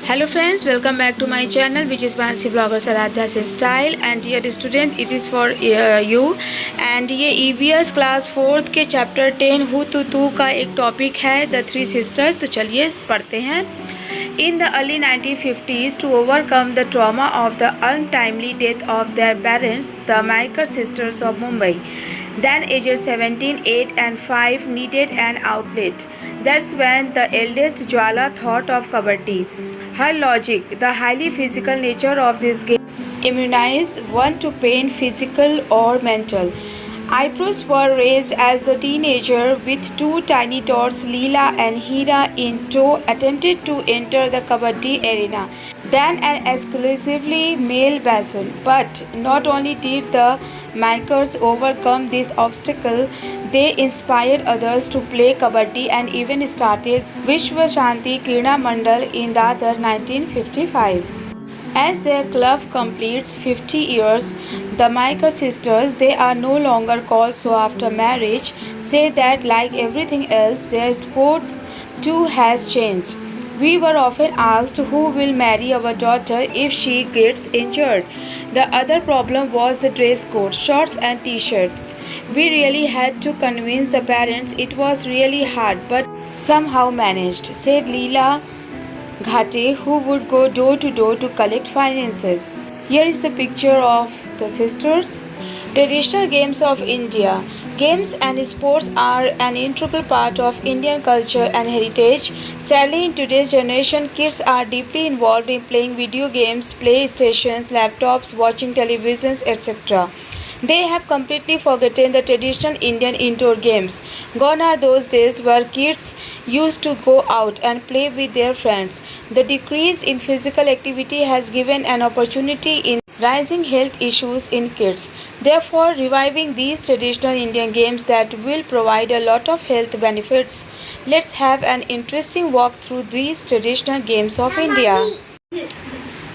Hello friends, welcome back to my channel which is Fancy Blogger Saradhya's Style and dear student it is for you and ये EVS class 4th के chapter 10 who तू का एक topic है the three sisters. तो चलिए पढ़ते हैं। In the early 1950s, to overcome the trauma of the untimely death of their parents, the Maikar sisters of Mumbai, then aged 17, 8 and 5, needed an outlet. That's when the eldest Jwala thought of Kabaddi. Her logic, the highly physical nature of this game, immunized one to pain, physical or mental. Eyebrows were raised as a teenager with two tiny tots, Leela and Hira in tow, attempted to enter the Kabaddi arena. Then an exclusively male basson. But not only did the Maikars overcome this obstacle, they inspired others to play Kabaddi and even started Vishwa Shanti Krida Mandal in Dadar 1955. As their club completes 50 years, the Maikar sisters, they are no longer called so after marriage, say that like everything else, their sport too has changed. We were often asked who will marry our daughter if she gets injured. The other problem was the dress code, shorts and t-shirts. We really had to convince the parents. It was really hard but somehow managed, said Leela Ghate, who would go door to door to collect finances. Here is the picture of the sisters. Traditional games of India. Games and sports are an integral part of Indian culture and heritage. Sadly, in today's generation, kids are deeply involved in playing video games, playstations, laptops, watching televisions, etc. They have completely forgotten the traditional Indian indoor games. Gone are those days where kids used to go out and play with their friends. The decrease in physical activity has given an opportunity in rising health issues in kids. Therefore, reviving these traditional Indian games that will provide a lot of health benefits. Let's have an interesting walk through these traditional games of India.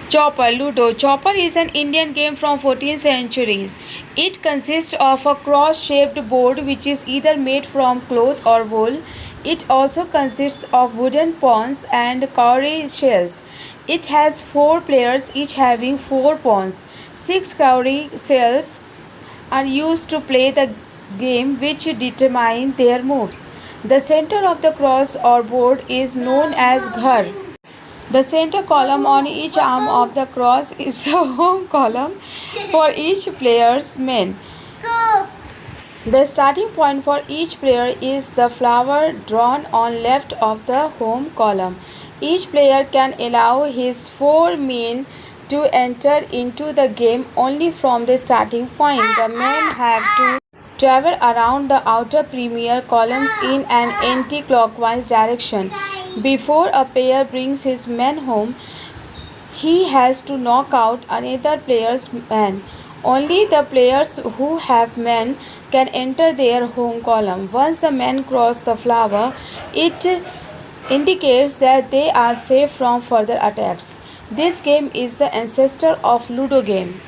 Chopper, Ludo. Chopper is an Indian game from 14th centuries. It consists of a cross-shaped board which is either made from cloth or wool. It also consists of wooden pawns and cowrie shells. It has 4 players each having 4 pawns. 6 cowrie shells are used to play the game which determine their moves. The center of the cross or board is known as ghar. The center column on each arm of the cross is a home column for each player's men. The starting point for each player is the flower drawn on left of the home column. Each player can allow his 4 men to enter into the game only from the starting point. The men have to travel around the outer premier columns in an anti-clockwise direction. Before a player brings his men home, he has to knock out another player's man. Only the players who have men can enter their home column. Once the men cross the flower, it indicates that they are safe from further attacks. This game is the ancestor of Ludo game.